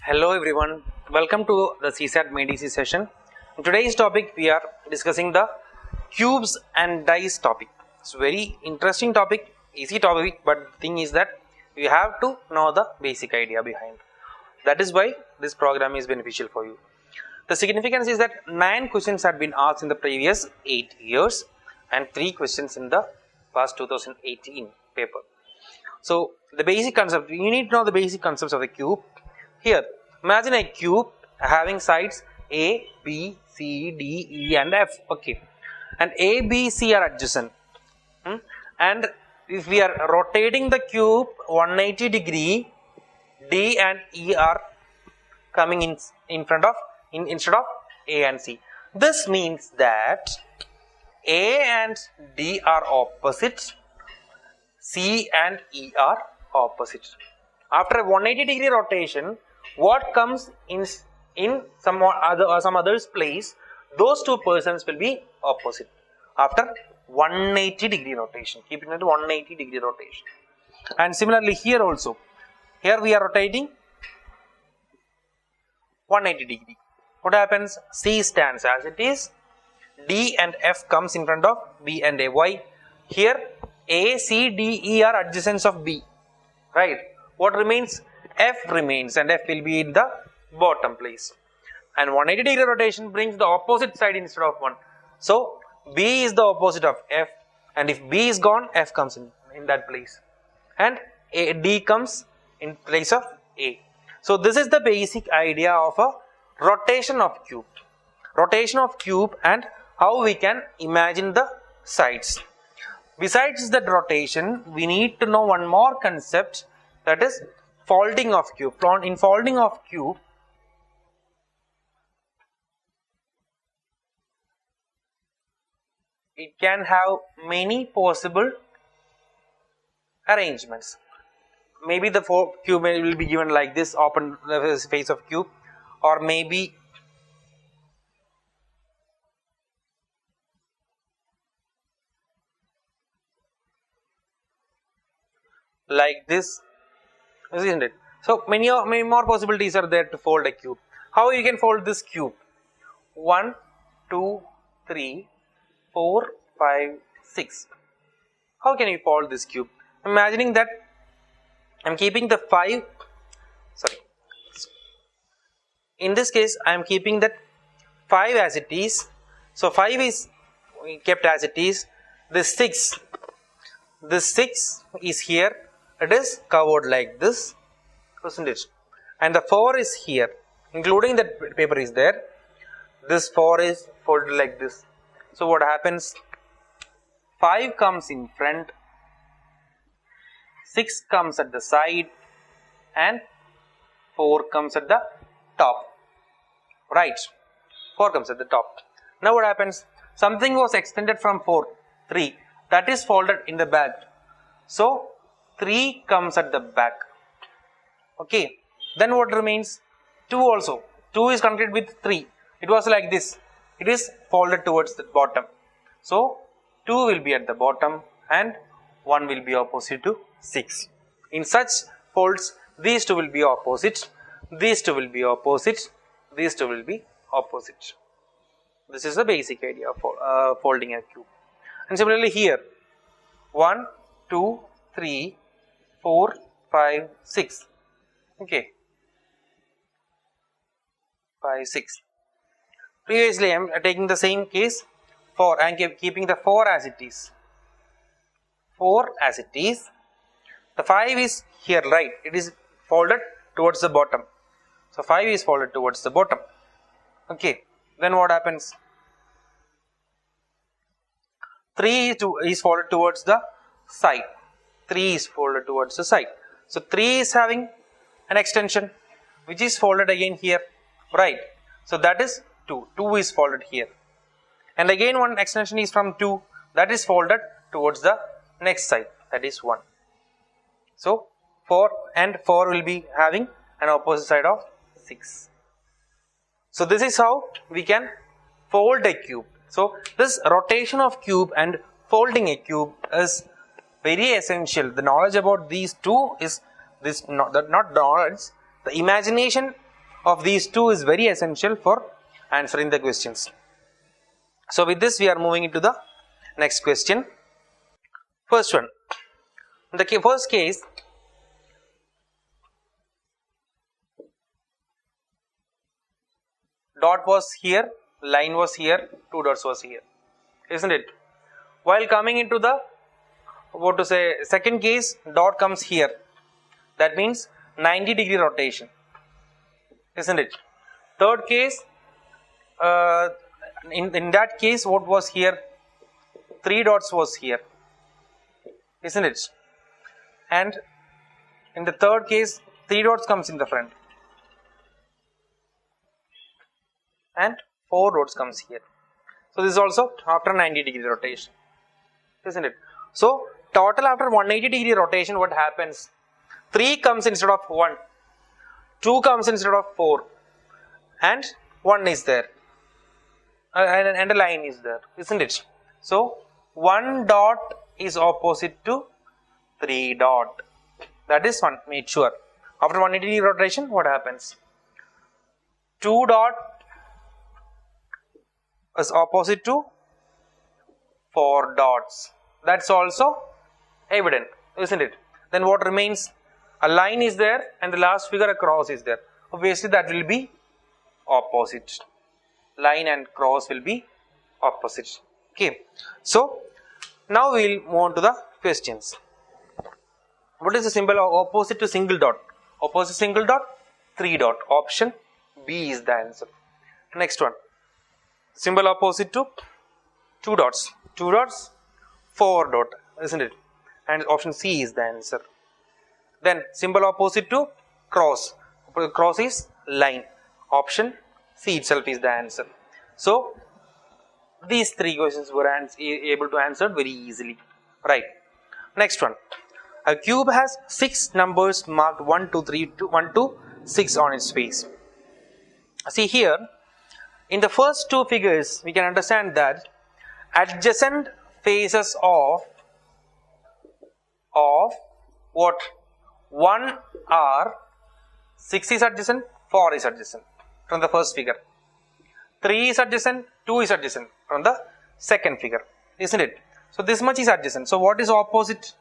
Hello everyone, welcome to the CSAT MDC session. In today's topic we are discussing the cubes and dice topic. It's a very interesting topic, easy topic, but the thing is that you have to know the basic idea behind. That is why this program is beneficial for you. The significance is that 9 questions had been asked in the previous 8 years and 3 questions in the past 2018 paper. So the basic concept, you need to know the basic concepts of the cube. Here, imagine a cube having sides A, B, C, D, E and F. Okay, and A, B, C are adjacent. And if we are rotating the cube 180 degree, D and E are coming in front of instead of A and C. This means that A and D are opposite, C and E are opposite. After a 180 degree rotation, what comes in some other's place, those two persons will be opposite after 180 degree rotation. Keep it at 180 degree rotation. And similarly here also, here we are rotating 180 degree. What happens? C stands as it is, D and F comes in front of B and A. Why? Here A, C, D, E are adjacents of B, right? What remains? F remains, and F will be in the bottom place. And 180 degree rotation brings the opposite side instead of 1. So B is the opposite of F, and if B is gone, F comes in that place, and D comes in place of A. So this is the basic idea of a rotation of cube. Rotation of cube and how we can imagine the sides. Besides that rotation, we need to know one more concept, that is folding of cube. In folding of cube, it can have many possible arrangements. Maybe the cube will be given like this, open the face of cube, or maybe like this, isn't it? So many more possibilities are there to fold a cube. How you can fold this cube? 1, 2, 3, 4, 5, 6. How can you fold this cube? Imagining that I am keeping the 5. Sorry. In this case, I am keeping that 5 as it is. So 5 is kept as it is. This 6 is here. It is covered like this, isn't it? And the 4 is here, including that paper is there. This 4 is folded like this. So what happens? 5 comes in front, 6 comes at the side, and 4 comes at the top. Right? 4 comes at the top. Now what happens? Something was extended from 4, 3. That is folded in the back. So 3 comes at the back. Okay. Then what remains? 2 also. 2 is connected with 3. It was like this. It is folded towards the bottom. So 2 will be at the bottom and 1 will be opposite to 6. In such folds, these two will be opposite. These two will be opposite. These two will be opposite. This is the basic idea of folding a cube. And similarly here, 1, 2, 3, 4, 5, 6. Okay. 5, 6. Previously I am taking the same case. 4. I am keeping the 4 as it is. 4 as it is. The 5 is here, right? It is folded towards the bottom. So 5 is folded towards the bottom. Okay. Then what happens? 3 is folded towards the side. 3 is folded towards the side. So 3 is having an extension which is folded again here, right? So that is 2. 2 is folded here. And again one extension is from 2, that is folded towards the next side, that is 1. So 4 and 4 will be having an opposite side of 6. So this is how we can fold a cube. So this rotation of cube and folding a cube is very essential. The knowledge about these two is this, not knowledge, the imagination of these two is very essential for answering the questions. So with this we are moving into the next question. First one, in the first case, dot was here, line was here, two dots was here, isn't it? While coming into the second case, dot comes here, that means 90-degree rotation, isn't it? Third case, in that case what was here, 3 dots was here, isn't it? And in the third case 3 dots comes in the front and 4 dots comes here. So this is also after 90-degree rotation, isn't it? So total after 180-degree rotation, what happens? 3 comes instead of 1, 2 comes instead of 4, and 1 is there, and a line is there, isn't it? So 1 dot is opposite to 3 dot. That is one made sure. After 180-degree rotation, what happens? 2 dot is opposite to 4 dots. That's also evident, isn't it? Then what remains? A line is there and the last figure a cross is there. Obviously that will be opposite. Line and cross will be opposite. Okay. So now we will move on to the questions. What is the symbol of opposite to single dot? Opposite single dot, 3 dot. Option B is the answer. Next one. Symbol opposite to 2 dots. 2 dots, 4 dot, isn't it? And option C is the answer. Then symbol opposite to cross. Cross is line. Option C itself is the answer. So these 3 questions were able to answer very easily. Right. Next one. A cube has 6 numbers marked 1 to 3 to 1 to 6 on its face. See here, in the first 2 figures we can understand that adjacent faces of what? 1 are 6 is adjacent, 4 is adjacent from the first figure. 3 is adjacent, 2 is adjacent from the second figure, isn't it? So this much is adjacent. So what is opposite?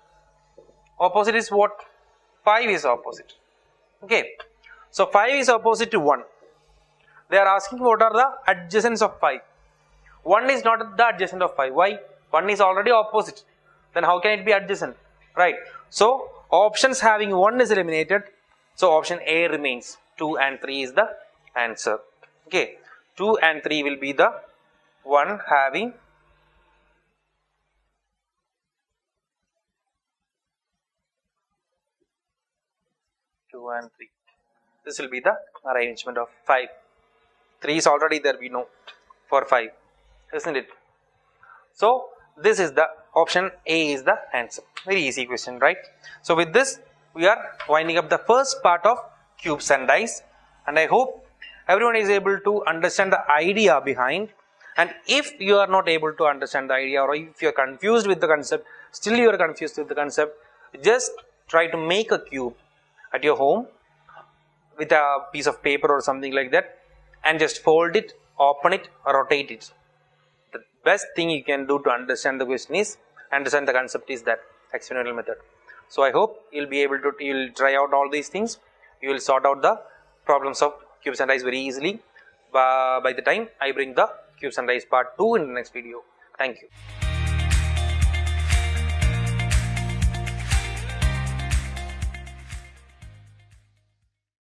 Opposite is what? 5 is opposite. Okay. So 5 is opposite to 1. They are asking what are the adjacents of 5. 1 is not the adjacent of 5. Why? 1 is already opposite. Then how can it be adjacent? Right. So options having 1 is eliminated. So option A remains. 2 and 3 is the answer. Okay. 2 and 3 will be the one having and 3. This will be the arrangement of 5. 3 is already there, we know, for 5, isn't it? So this is the option A is the answer. Very easy question, right? So with this we are winding up the first part of cubes and dice, and I hope everyone is able to understand the idea behind. And if you are not able to understand the idea, or if you are confused with the concept, still you are confused with the concept, just try to make a cube at your home with a piece of paper or something like that, and just fold it, open it, rotate it. The best thing you can do to understand the question is, understand the concept is that experimental method. So I hope you will be able to, you will try out all these things, you will sort out the problems of cubes and dice very easily by the time I bring the cubes and dice part 2 in the next video. Thank you.